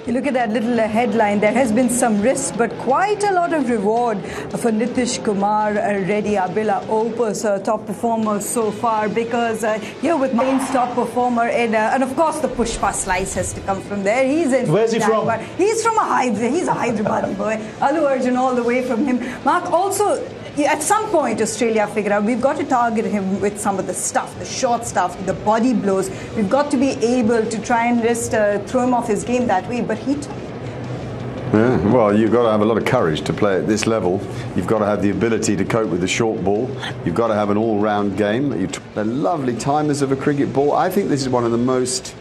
You look at that little headline, there has been some risk, but quite a lot of reward for Nitish Kumar Reddy, Abila Opus, top performer so far, because here with Main's top performer, and of course the Pushpa slice has to come from there. Where's he from? He's from he's a Hyderabadi boy. Allu Arjun all the way from him. Mark, also, at some point, Australia figured out we've got to target him with some of the stuff, the short stuff, the body blows. We've got to be able to try and just throw him off his game that way, but he took it. Yeah, well, you've got to have a lot of courage to play at this level. You've got to have the ability to cope with the short ball. You've got to have an all-round game. They're lovely timers of a cricket ball. I think this is one of the most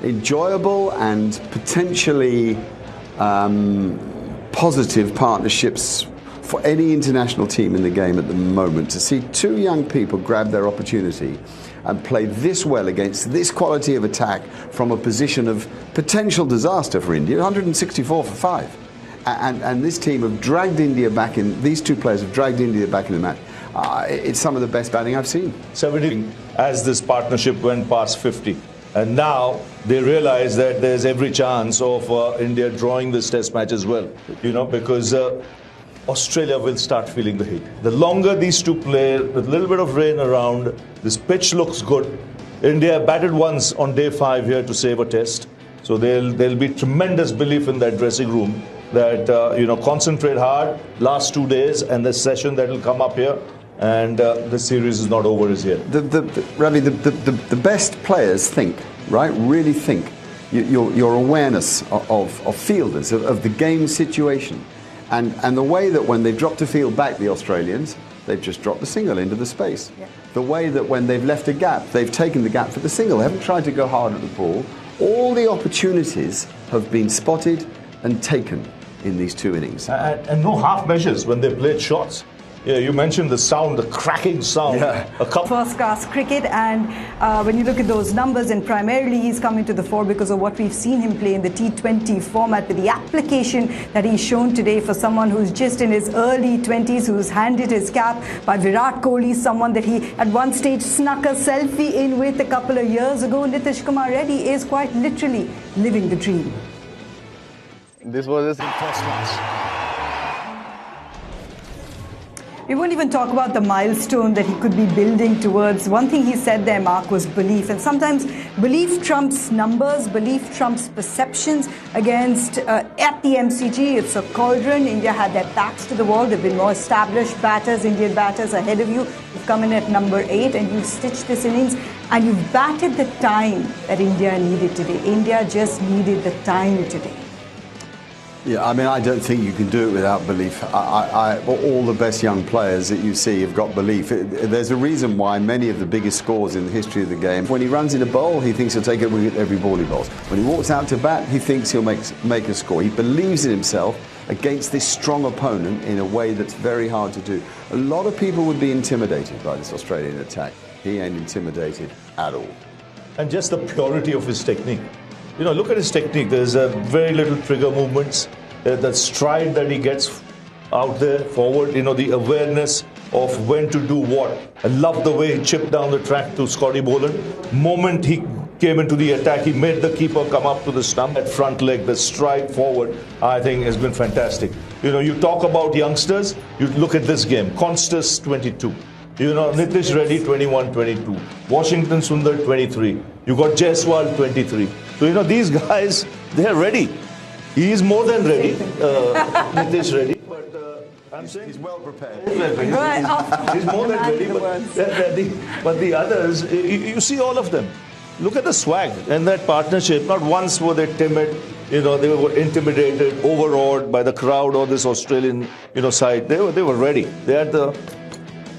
enjoyable and potentially positive partnerships for any international team in the game at the moment. To see two young people grab their opportunity and play this well against this quality of attack from a position of potential disaster for India, 164 for 5. And this team have dragged India back in, these two players have dragged India back in the match. It's some of the best batting I've seen. 17 as this partnership went past 50. And now they realize that there's every chance of India drawing this test match as well, because Australia will start feeling the heat. The longer these two play, with a little bit of rain around, this pitch looks good. India batted once on day 5 here to save a test. So there'll be tremendous belief in that dressing room that, concentrate hard last 2 days and the session that will come up here. And the series is not over as yet. Ravi, the best players think, right? Really think. Your awareness of fielders, of the game situation. And the way that when they've dropped a field back, the Australians, they've just dropped the single into the space. Yeah. The way that when they've left a gap, they've taken the gap for the single. They haven't tried to go hard at the ball. All the opportunities have been spotted and taken in these 2 innings. And no half measures when they played shots. Yeah, you mentioned the sound, the cracking sound. Yeah. First-class cricket, and when you look at those numbers, and primarily he's coming to the fore because of what we've seen him play in the T20 format, with the application that he's shown today for someone who's just in his early 20s, who's handed his cap by Virat Kohli, someone that he at one stage snuck a selfie in with a couple of years ago. Nitish Kumar Reddy is quite literally living the dream. This was his first class. We won't even talk about the milestone that he could be building towards. One thing he said there, Mark, was belief. And sometimes belief trumps numbers, belief trumps perceptions. Against at the MCG, it's a cauldron. India had their backs to the wall. There have been more established batters, Indian batters ahead of you. You've come in at number 8 and you've stitched this innings. And you've batted the time that India needed today. India just needed the time today. Yeah, I mean, I don't think you can do it without belief. All the best young players that you see have got belief. There's a reason why many of the biggest scores in the history of the game, when he runs in a bowl, he thinks he'll take it with every ball he bowls. When he walks out to bat, he thinks he'll make a score. He believes in himself against this strong opponent in a way that's very hard to do. A lot of people would be intimidated by this Australian attack. He ain't intimidated at all. And just the purity of his technique. Look at his technique. There's very little trigger movements. The stride that he gets out there forward, the awareness of when to do what. I love the way he chipped down the track to Scotty Boland. Moment he came into the attack, he made the keeper come up to the stump. That front leg, the stride forward, I think has been fantastic. You talk about youngsters, you look at this game. Constas, 22. Nitish Reddy, 21-22. Washington Sundar, 23. You got Jaiswal, 23. So, these guys, they're ready. He is more than ready, Nitish Reddy. But I'm saying he's well prepared. He's more than ready. But the others, you see all of them. Look at the swag and that partnership. Not once were they timid. They were intimidated, overawed by the crowd or this Australian, side. They were ready. They had the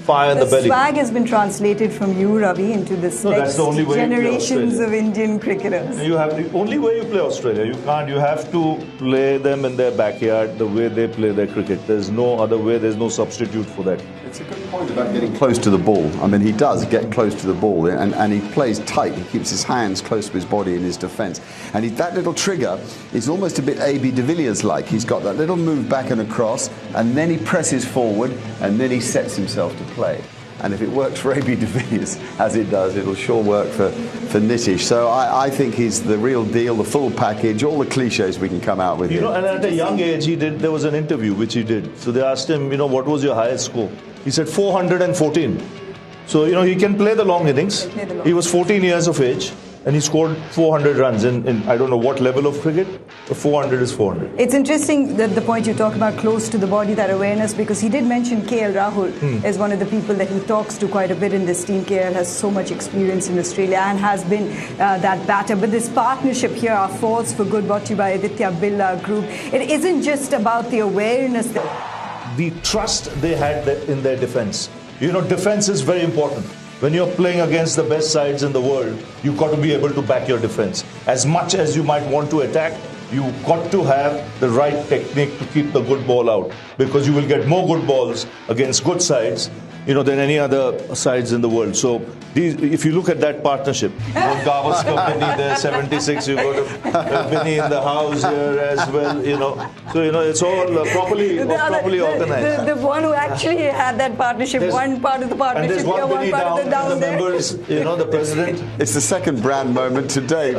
fire in the belly. The swag has been translated from you, Ravi, into this next generations of Indian cricketers. The only way you play Australia. You have to play them in their backyard the way they play their cricket. There's no other way. There's no substitute for that. It's a good point about getting close to the ball. I mean, he does get close to the ball and he plays tight. He keeps his hands close to his body in his defence. And that little trigger is almost a bit A.B. de Villiers-like. He's got that little move back and across, and then he presses forward, and then he sets himself to play. And if it works for AB de Villiers, as it does, it'll sure work for Nitish. So I think he's the real deal, the full package, all the cliches we can come out with. And at a young age, there was an interview which he did. So they asked him, what was your highest score? He said 414. So, he can play the long innings. He was 14 years of age. And he scored 400 runs in I don't know what level of cricket, but 400 is 400. It's interesting that the point you talk about, close to the body, that awareness, because he did mention KL Rahul as one of the people that he talks to quite a bit in this team. KL has so much experience in Australia and has been that batter. But this partnership here, our Falls for Good, brought to you by Aditya Birla Group, it isn't just about the awareness. The trust they had in their defence. Defence is very important. When you're playing against the best sides in the world, you've got to be able to back your defense. As much as you might want to attack, you've got to have the right technique to keep the good ball out, because you will get more good balls against good sides, than any other sides in the world. So if you look at that partnership, Gavaskar, Binny there, 76, you've got Binny in the house here as well, So, it's all properly organized. The one who actually had that partnership, one part of the partnership, and there's one Binny part of the down the there. members, the president. It's the second brand moment today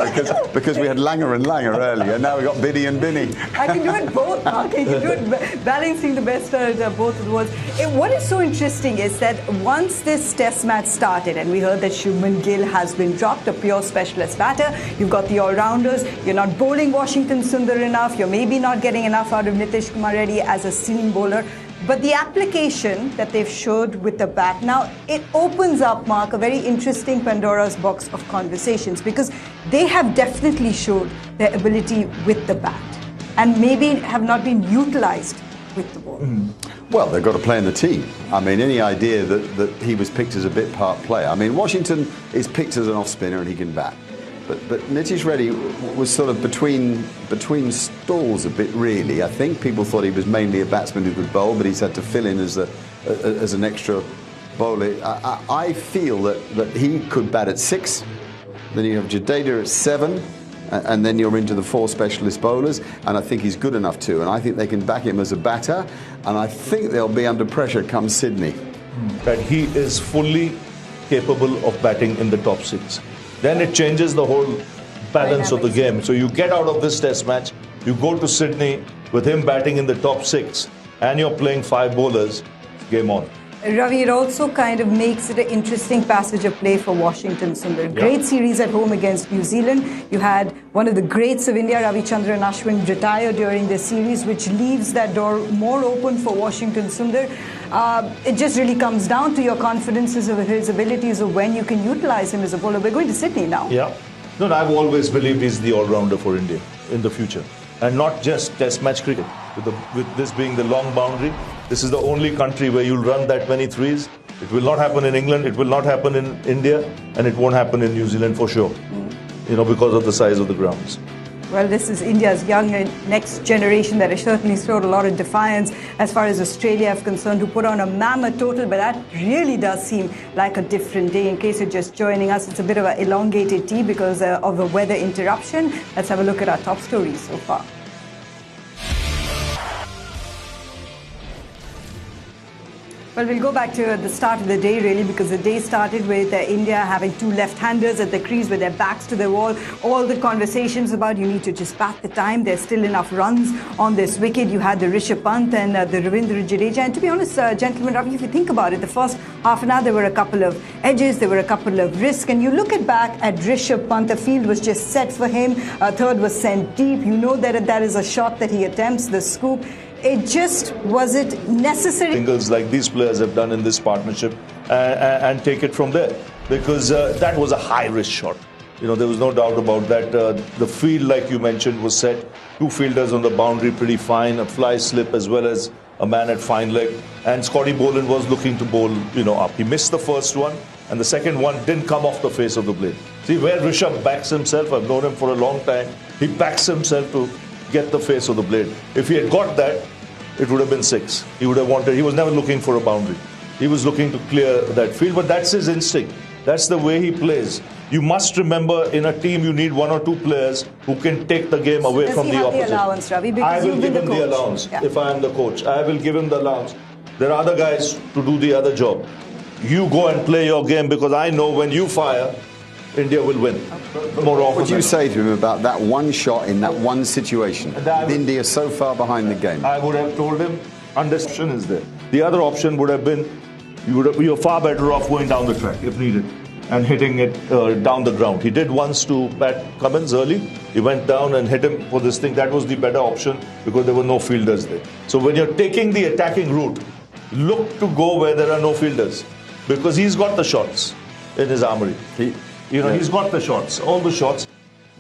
because we had Langer and Langer earlier. Now we've got Biddy and Binny. I can do it both, Mark. I can do it, balancing the best of both of the worlds. What is so interesting is that once this test match started, and we heard that Shubman Gill has been dropped, a pure specialist batter, you've got the all-rounders, you're not bowling Washington Sundar enough, you're maybe not getting enough out of Nitish Kumar Reddy as a seam bowler, but the application that they've showed with the bat, now it opens up, Mark, a very interesting Pandora's box of conversations, because they have definitely showed their ability with the bat and maybe have not been utilised with the ball. Well, they've got to play in the team. I mean, any idea that he was picked as a bit part player. I mean, Washington is picked as an off spinner and he can bat. But Nitish Reddy was sort of between stalls a bit, really. I think people thought he was mainly a batsman who could bowl, but he's had to fill in as an extra bowler. I feel that he could bat at 6. Then you have Jadeja at 7. And then you're into the 4 specialist bowlers, and I think he's good enough too. And I think they can back him as a batter, and I think they'll be under pressure come Sydney. That he is fully capable of batting in the top 6. Then it changes the whole balance of the game. So you get out of this test match, you go to Sydney with him batting in the top 6, and you're playing 5 bowlers, game on. Ravi, it also kind of makes it an interesting passage of play for Washington Sundar. Great series at home against New Zealand. You had one of the greats of India, Ravichandran Ashwin, retire during this series, which leaves that door more open for Washington Sundar. It just really comes down to your confidences of his abilities of when you can utilize him as a bowler. We're going to Sydney now. Yeah. No, I've always believed he's the all-rounder for India in the future. And not just test match cricket. With this being the long boundary, this is the only country where you'll run that many threes. It will not happen in England, it will not happen in India, and it won't happen in New Zealand for sure. Because of the size of the grounds. Well, this is India's young next generation that has certainly showed a lot of defiance as far as Australia is concerned, who put on a mammoth total, but that really does seem like a different day. In case you're just joining us, it's a bit of an elongated tea because of a weather interruption. Let's have a look at our top stories so far. Well, we'll go back to the start of the day, really, because the day started with India having 2 left-handers at the crease with their backs to the wall. All the conversations about you need to just bat the time. There's still enough runs on this wicket. You had the Rishabh Pant and the Ravindra Jadeja. And to be honest, gentlemen, Ravi, if you think about it, the first half an hour, there were a couple of edges, there were a couple of risks. And you look back at Rishabh Pant, the field was just set for him. Third was sent deep. You know that is a shot that he attempts, the scoop. It just wasn't necessary. Singles like these players have done in this partnership and take it from there. Because that was a high-risk shot. There was no doubt about that. The field, like you mentioned, was set. 2 fielders on the boundary, pretty fine. A fly slip as well as a man at fine leg. And Scotty Boland was looking to bowl, up. He missed the first one, and the second one didn't come off the face of the blade. See, where Rishabh backs himself, I've known him for a long time, he backs himself to get the face of the blade. If he had got that, it would have been 6. He would have wanted, he was never looking for a boundary. He was looking to clear that field, but that's his instinct. That's the way he plays. You must remember, in a team, you need 1 or 2 players who can take the game away from the opposite. Does he have the allowance, Ravi? I will give him the allowance if I am the coach. I will give him the allowance. There are other guys to do the other job. you go and play your game because I know when you fire, India will win. More often. What would you say to him about that one shot in that one situation? With India so far behind the game. I would have told him, understanding is there. The other option would have been, you're far better off going down the track if needed and hitting it down the ground. He did once to Pat Cummins early. He went down and hit him for this thing. That was the better option because there were no fielders there. So when you're taking the attacking route, look to go where there are no fielders because he's got the shots in his armory. He's got the shots, all the shots.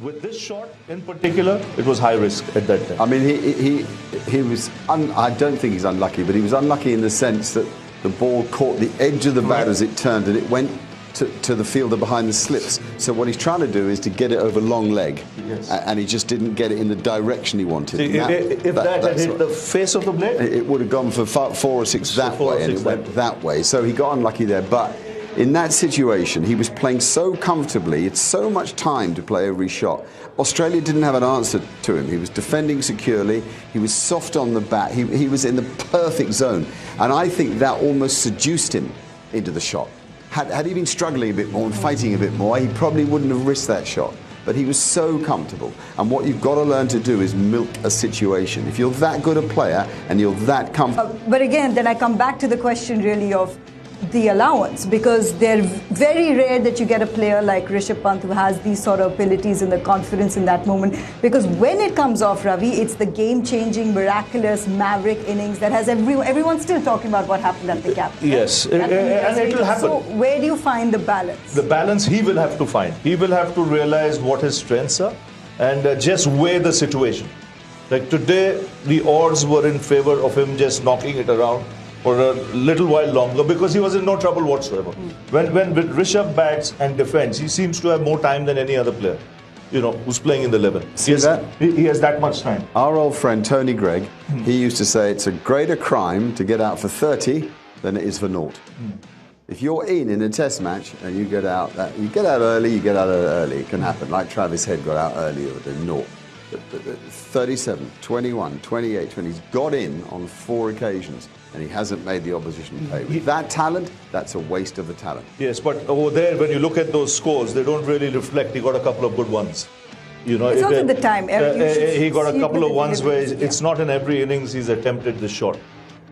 With this shot in particular, it was high risk at that time. I mean, he was, I don't think he's unlucky, but he was unlucky in the sense that the ball caught the edge of the bat as it turned and it went to the fielder behind the slips. So what he's trying to do is to get it over long leg, and he just didn't get it in the direction he wanted. See, if that had hit the face of the blade, it would have gone for 4 or 6 that way, and it went that way. So he got unlucky there, but in that situation, he was playing so comfortably. It's so much time to play every shot. Australia didn't have an answer to him. He was defending securely. He was soft on the bat. He was in the perfect zone. And I think that almost seduced him into the shot. Had he been struggling a bit more and fighting a bit more, he probably wouldn't have risked that shot. But he was so comfortable. And what you've got to learn to do is milk a situation. If you're that good a player and you're that comfortable... But again, then I come back to the question really of the allowance, because they're very rare that you get a player like Rishabh Pant who has these sort of abilities and the confidence in that moment, because when it comes off, Ravi, it's the game-changing, miraculous, maverick innings that has everyone's still talking about what happened at the cap. Yes, and it will happen. So where do you find the balance? The balance he will have to find. He will have to realize what his strengths are and just weigh the situation. Like today, the odds were in favor of him just knocking it around for a little while longer because he was in no trouble whatsoever. When Rishabh bats and defends, he seems to have more time than any other player, who's playing in the 11. He has that much time. Our old friend Tony Gregg, he used to say it's a greater crime to get out for 30 than it is for naught. If you're in a test match and you get out early, it can happen. Like Travis Head got out earlier at naught. 37, 21, 28, 20. He's got in on 4 occasions and he hasn't made the opposition pay. With that talent, that's a waste of the talent. Yes, but over there, when you look at those scores, they don't really reflect. He got a couple of good ones. It's also the time. He got a couple of ones where it's not in every innings he's attempted the shot.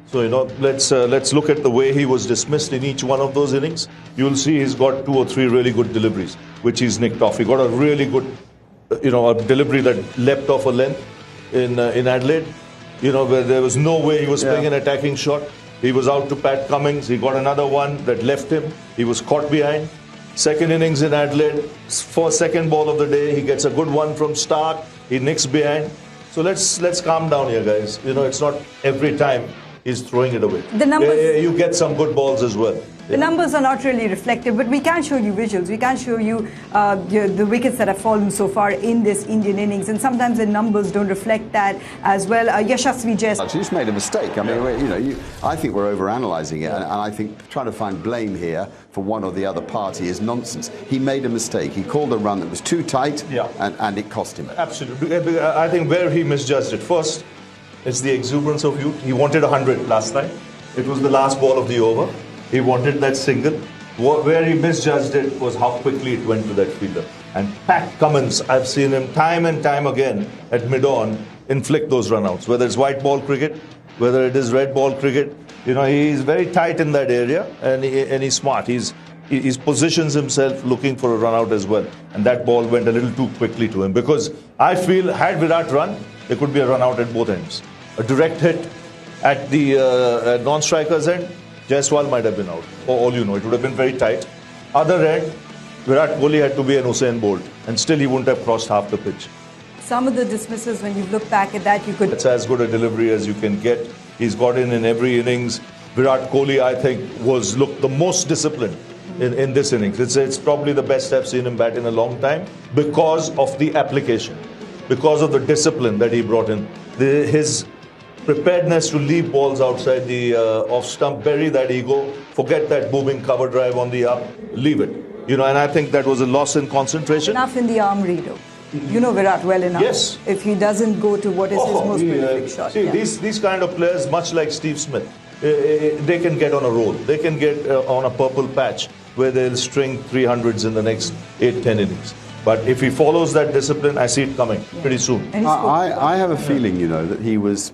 So, let's look at the way he was dismissed in each one of those innings. You'll see he's got 2 or 3 really good deliveries, which he's nicked off. He got a really good a delivery that leapt off a length in Adelaide, where there was no way he was playing an attacking shot. He was out to Pat Cummins. He got another one that left him. He was caught behind. Second innings in Adelaide, for second ball of the day, he gets a good one from Stark. He nicks behind. So let's calm down here, guys. It's not every time he's throwing it away. The numbers, you get some good balls as well. The numbers are not really reflective, but we can show you visuals. We can show you the wickets that have fallen so far in this Indian innings, and sometimes the numbers don't reflect that as well. Yashasvi Jess. You just made a mistake. I mean, I think we're overanalyzing it, and I think trying to find blame here for one or the other party is nonsense. He made a mistake. He called a run that was too tight, and it cost him. Absolutely. I think where he misjudged it first, it's the exuberance of youth. He wanted 100 last time. It was the last ball of the over. He wanted that single. Where he misjudged it was how quickly it went to that fielder. And Pat Cummins, I've seen him time and time again at mid-on inflict those runouts. Whether it's white ball cricket, whether it is red ball cricket, he's very tight in that area and he's smart. He positions himself looking for a run out as well. And that ball went a little too quickly to him because I feel had Virat run, there could be a run out at both ends. A direct hit at the non-striker's end, Jaiswal might have been out. For all you know, it would have been very tight. Other end, Virat Kohli had to be an Usain Bolt, and still he wouldn't have crossed half the pitch. Some of the dismissals, when you look back at that, you could... It's as good a delivery as you can get. He's got in every innings. Virat Kohli, I think, looked the most disciplined in this innings. It's probably the best I've seen him bat in a long time because of the application, because of the discipline that he brought in. His preparedness to leave balls outside the off stump, bury that ego, forget that booming cover drive on the up, leave it. And I think that was a loss in concentration. Enough in the arm reader. You know Virat well enough. Yes. If he doesn't go to what is his most prolific shot. See, these kind of players, much like Steve Smith, they can get on a roll. They can get on a purple patch where they'll string 300s in the next 8-10 innings. But if he follows that discipline, I see it coming pretty soon. I have a feeling, that he was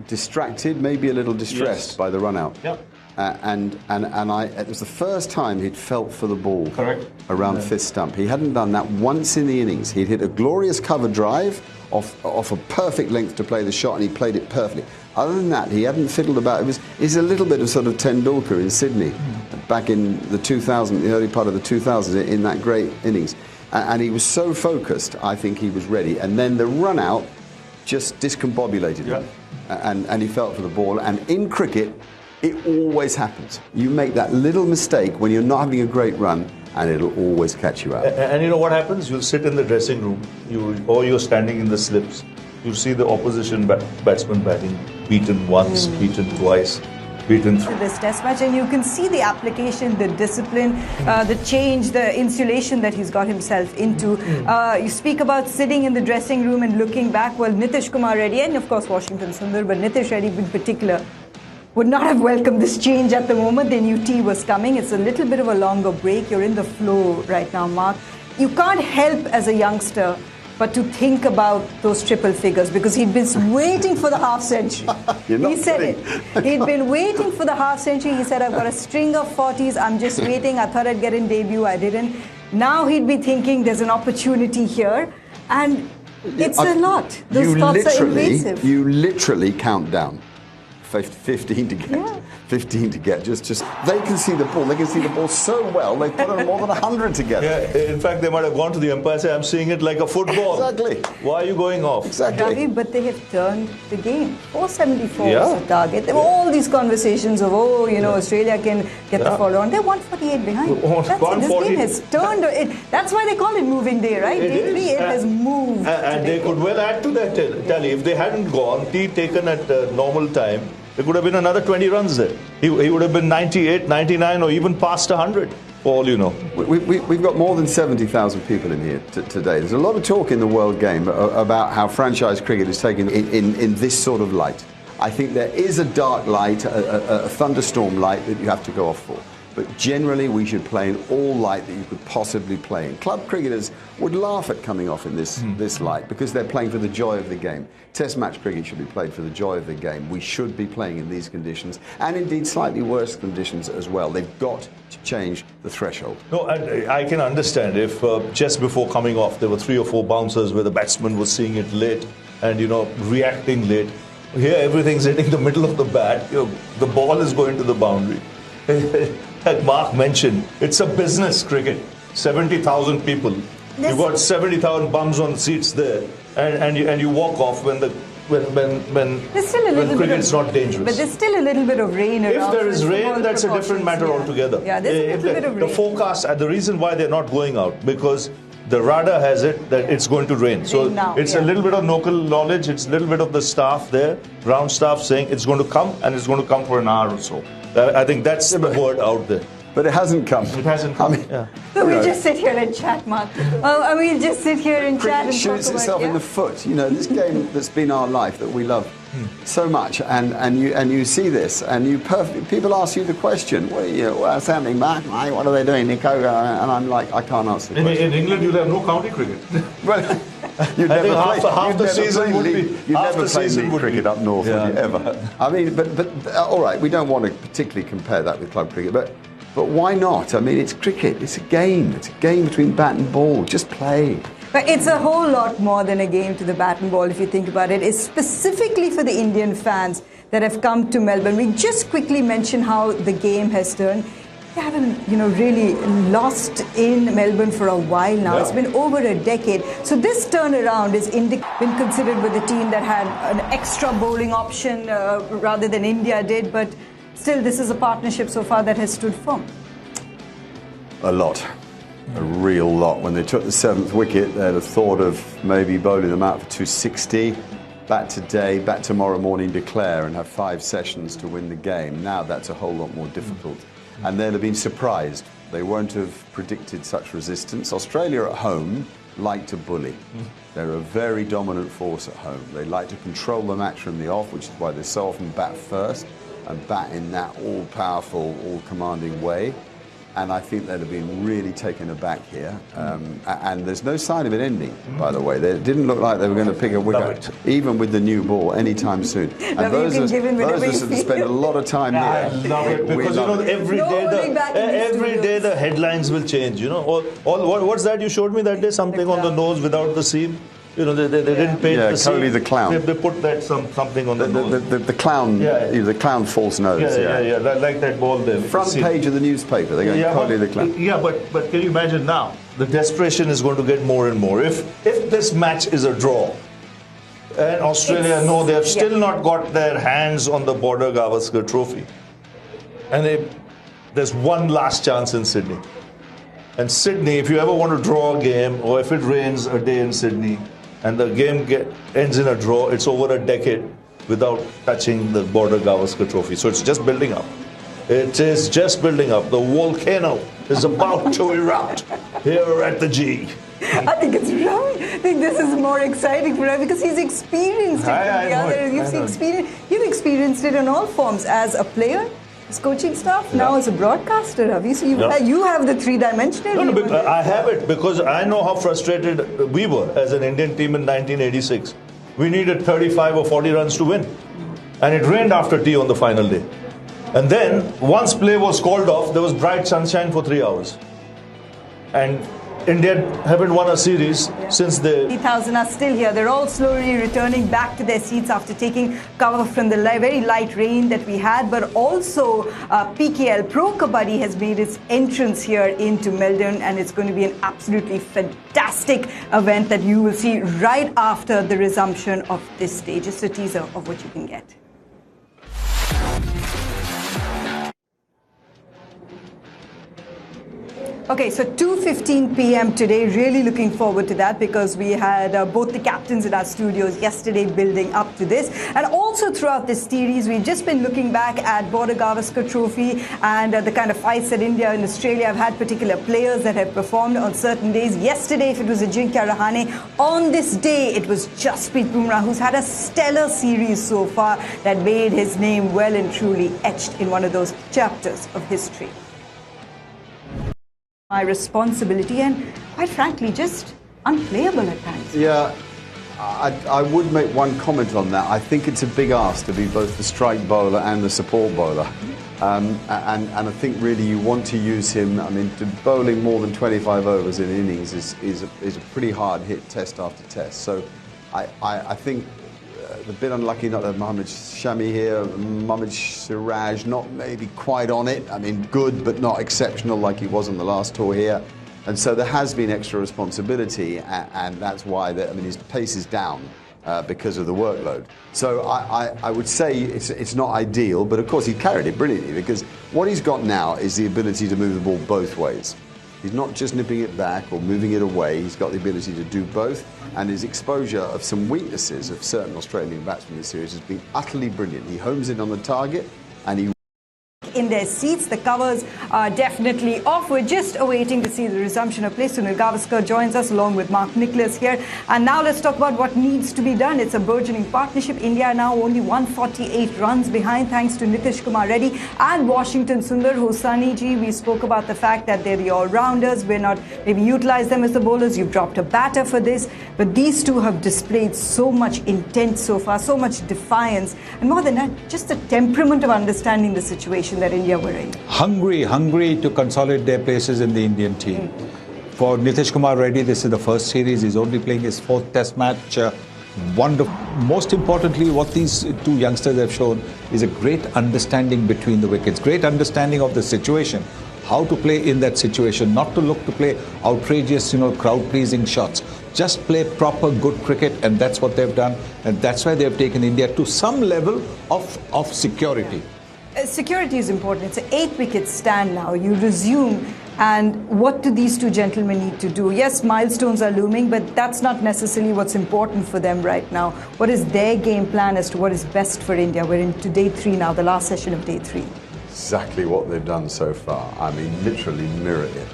distracted, maybe a little distressed by the run out. Yeah. It was the first time he'd felt for the ball. Correct. Around fifth stump. He hadn't done that once in the innings. He'd hit a glorious cover drive off a perfect length to play the shot, and he played it perfectly. Other than that, he hadn't fiddled about. It's a little bit of sort of Tendulkar in Sydney, back in the early part of the 2000s, in that great innings. And he was so focused, I think he was ready. And then the run out just discombobulated him. And he felt for the ball. And in cricket, it always happens. You make that little mistake when you're not having a great run, and it'll always catch you out. And you know what happens? You'll sit in the dressing room, or you're standing in the slips. You see the opposition batsman batting, beaten once, beaten twice, beaten three. This test match, and you can see the application, the discipline, the change, the insulation that he's got himself into. You speak about sitting in the dressing room and looking back. Well, Nitish Kumar Reddy, and of course Washington Sundar, but Nitish Reddy in particular, would not have welcomed this change at the moment. They knew tea was coming. It's a little bit of a longer break. You're in the flow right now, Mark. You can't help as a youngster but to think about those triple figures, because he'd been waiting for the half century. He said it. He'd been waiting for the half century. He said, I've got a string of 40s. I'm just waiting. I thought I'd get in debut. I didn't. Now he'd be thinking there's an opportunity here. And it's a lot. Those thoughts are invasive. You literally count down. 15 to get. 15 to get. Just they can see the ball. They can see the ball so well. They put on more than 100 together. Yeah, in fact, they might have gone to the umpire and said, I'm seeing it like a football. Exactly. Why are you going off? Exactly. Ravi, but they have turned the game. 474 was the target. There were all these conversations of, Australia can get the follow on. They're 148 behind. This game has turned. That's why they call it moving day, right? Day 3, it has moved. And they could well add to that tally. If they hadn't gone, tea taken at normal time, there could have been another 20 runs there. He would have been 98, 99, or even past 100, for all you know. We've got more than 70,000 people in here today. There's a lot of talk in the world game about how franchise cricket is taken in this sort of light. I think there is a dark light, a thunderstorm light that you have to go off for. But generally, we should play in all light that you could possibly play in. Club cricketers would laugh at coming off in this light, because they're playing for the joy of the game. Test match cricket should be played for the joy of the game. We should be playing in these conditions, and indeed slightly worse conditions as well. They've got to change the threshold. No, I can understand if just before coming off, there were 3 or 4 bouncers where the batsman was seeing it late and, reacting late. Here, everything's hitting the middle of the bat. The ball is going to the boundary. Like Mark mentioned, it's a business cricket. 70,000 people. You've got 70,000 bums on seats there, and you walk off when cricket's not dangerous. But there's still a little bit of rain around. If there is rain, that's a different matter altogether. Yeah, there's a little bit of rain. The forecast, the reason why they're not going out, because the radar has it that it's going to rain. So it's a little bit of local knowledge, it's a little bit of the staff there, ground staff saying it's going to come, and it's going to come for an hour or so. I think that's the word out there. But it hasn't come. It hasn't come. So we just sit here and chat, Mark. We just sit here and chat and talk about it. Shoots itself in the foot. This game that's been our life, that we love so much, and you see this, and people ask you the question, what's happening, Mark? What are they doing, Nico? And I'm like, I can't answer the question. In England, you'll have no county cricket. Well, you'd never play. Half the season would be. You'd never play league cricket up north, would you ever? I mean, but all right, we don't want to particularly compare that with club cricket, but why not? I mean, it's cricket. It's a game. It's a game between bat and ball. Just play. But it's a whole lot more than a game to the bat and ball, if you think about it. It's specifically for the Indian fans that have come to Melbourne. We just quickly mention how the game has turned. They haven't, really lost in Melbourne for a while now. Yeah. It's been over a decade. So this turnaround has been considered with a team that had an extra bowling option rather than India did. But still, this is a partnership so far that has stood firm. A lot. A real lot. When they took the 7th wicket, they'd have thought of maybe bowling them out for 260. Bat today, bat tomorrow morning, declare and have 5 sessions to win the game. Now that's a whole lot more difficult. And they'll have been surprised. They won't have predicted such resistance. Australia at home like to bully. They're a very dominant force at home. They like to control the match from the off, which is why they so often bat first and bat in that all-powerful, all-commanding way. And I think they'd have been really taken aback here. And there's no sign of it ending, by the way. They didn't look like they were going to pick a wicket, even with the new ball, anytime soon. And those of us that spend a lot of time here. I love it, because every day the headlines will change. What's that you showed me that day? Something on the nose without the seam. They didn't paint the seam. Kohli the clown. They put that something on the nose. The clown, the clown false nose. Yeah. Like that ball there. Front page of the newspaper. They're going Kohli the clown. Yeah, but can you imagine now? The desperation is going to get more and more. If this match is a draw, and Australia know they have still not got their hands on the Border Gavaskar Trophy, and there's one last chance in Sydney. And Sydney, if you ever want to draw a game, or if it rains a day in Sydney, and the game ends in a draw, it's over a decade without touching the Border Gavaskar Trophy. So it's just building up. It is just building up. The volcano is about to erupt here at the G. I think it's wrong. I think this is more exciting for him because he's experienced it. You've experienced it in all forms as a player, as coaching staff, now as a broadcaster. Obviously, you have the three-dimensional. No, I have it because I know how frustrated we were as an Indian team in 1986. We needed 35 or 40 runs to win, and it rained after tea on the final day. And then, once play was called off, there was bright sunshine for 3 hours. And India haven't won a series since the... 3,000 are still here. They're all slowly returning back to their seats after taking cover from the very light rain that we had. But also, PKL Pro Kabaddi has made its entrance here into Melbourne, and it's going to be an absolutely fantastic event that you will see right after the resumption of this stage. Just a teaser of what you can get. Okay, so 2:15 p.m. today, really looking forward to that because we had both the captains in our studios yesterday building up to this. And also throughout this series, we've just been looking back at Border Gavaskar Trophy and the kind of fights that India and Australia have had, particular players that have performed on certain days. Yesterday, if it was Ajinkya Rahane, on this day, it was Jasprit Bumrah, who's had a stellar series so far that made his name well and truly etched in one of those chapters of history. My responsibility and, quite frankly, just unplayable at times. Yeah, I would make one comment on that. I think it's a big ask to be both the strike bowler and the support bowler. And I think really you want to use him. I mean, bowling more than 25 overs in innings is a pretty hard hit test after test. So I think a bit unlucky not to have Mohammad Shami here. Mohammad Siraj not maybe quite on it. I mean, good but not exceptional like he was on the last tour here. And so there has been extra responsibility, and that's why his pace is down because of the workload. So I would say it's not ideal, but of course he carried it brilliantly because what he's got now is the ability to move the ball both ways. He's not just nipping it back or moving it away. He's got the ability to do both. And his exposure of some weaknesses of certain Australian batsmen in this series has been utterly brilliant. He homes in on the target and he in their seats. The covers are definitely off. We're just awaiting to see the resumption of play. Sunil Gavaskar joins us along with Mark Nicholas here. And now let's talk about what needs to be done. It's a burgeoning partnership. India now only 148 runs behind thanks to Nitish Kumar Reddy and Washington Sundar. Hosani ji, we spoke about the fact that they're the all-rounders. We're not maybe utilize them as the bowlers. You've dropped a batter for this. But these two have displayed so much intent so far, so much defiance. And more than that, just the temperament of understanding the situation that India were in. Hungry to consolidate their places in the Indian team. For Nitish Kumar Reddy, this is the first series. He's only playing his fourth test match. Wonderful. Most importantly, what these two youngsters have shown is a great understanding between the wickets, great understanding of the situation, how to play in that situation, not to look to play outrageous, crowd-pleasing shots. Just play proper, good cricket, and that's what they've done. And that's why they've taken India to some level of security. Security is important. It's an 8-wicket stand now. You resume. And what do these two gentlemen need to do? Yes, milestones are looming, but that's not necessarily what's important for them right now. What is their game plan as to what is best for India? We're into day 3 now, the last session of day 3. Exactly what they've done so far. I mean, literally mirrored it.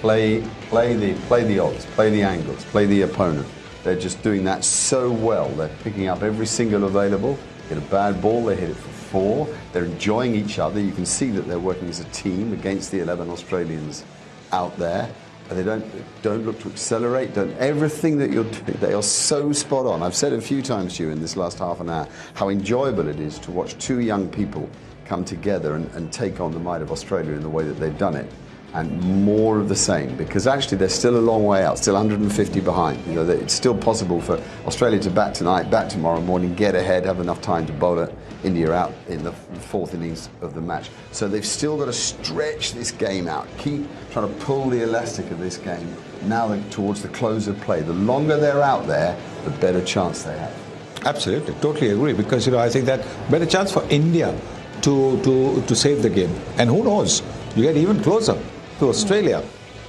play the odds, play the angles, play the opponent. They're just doing that so well. They're picking up every single available. Get a bad ball, they hit it for 4. They're enjoying each other. You can see that they're working as a team against the 11 Australians out there. They don't look to accelerate. Everything that you're doing, they are so spot on. I've said a few times to you in this last half an hour how enjoyable it is to watch 2 young people come together and take on the might of Australia in the way that they've done it. And more of the same, because actually they're still a long way out, still 150 behind. You know, it's still possible for Australia to bat tonight, bat tomorrow morning, get ahead, have enough time to bowl it. India out in the 4th innings of the match. So they've still got to stretch this game out, keep trying to pull the elastic of this game now towards the close of play. The longer they're out there, the better chance they have. Absolutely, totally agree, because I think that better chance for India to save the game. And who knows, you get even closer to Australia,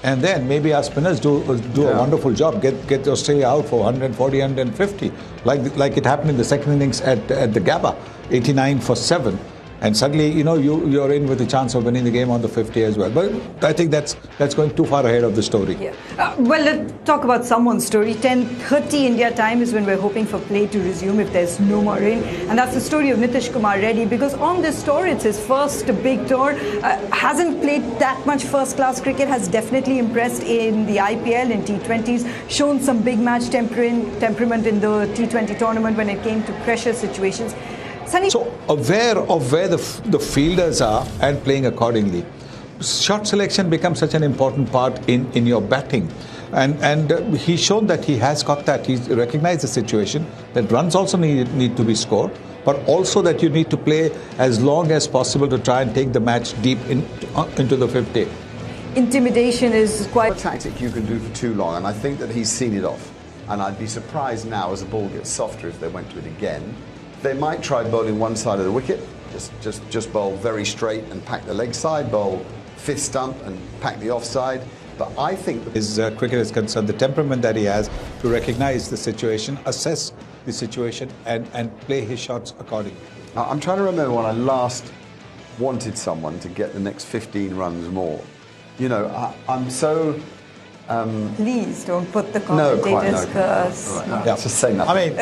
and then maybe our spinners do a wonderful job, get Australia out for 140, 150, like it happened in the second innings at the Gabba, 89 for 7. And suddenly, you're in with a chance of winning the game on the 50 as well. But I think that's going too far ahead of the story. Yeah. Well, let's talk about someone's story. 10:30 India time is when we're hoping for play to resume if there's no more rain. And that's the story of Nitish Kumar Reddy, because on this tour, it's his first big tour. Hasn't played that much first-class cricket, has definitely impressed in the IPL, in T20s, shown some big match temperament in the T20 tournament when it came to pressure situations. Sunny. So aware of where the fielders are and playing accordingly. Shot selection becomes such an important part in your batting. And he's shown that he has got that. He's recognized the situation, that runs also need to be scored, but also that you need to play as long as possible to try and take the match deep into the 50. Intimidation is quite A tactic you can do for too long, and I think that he's seen it off. And I'd be surprised now as the ball gets softer if they went to it again. They might try bowling one side of the wicket, just bowl very straight and pack the leg side, bowl 5th stump and pack the offside. But I think his cricket is concerned, the temperament that he has to recognize the situation, assess the situation, and play his shots accordingly. I'm trying to remember when I last wanted someone to get the next 15 runs more. I'm so... Please don't put the commentators curse. Just say nothing.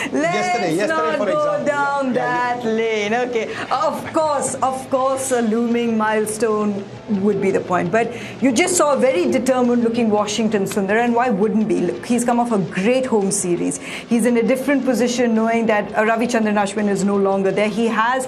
Let's not go down that lane. Okay, of course, a looming milestone would be the point. But you just saw a very determined-looking Washington Sundar, and why wouldn't be? Look, he's come off a great home series. He's in a different position, knowing that Ravichandran Ashwin is no longer there. He has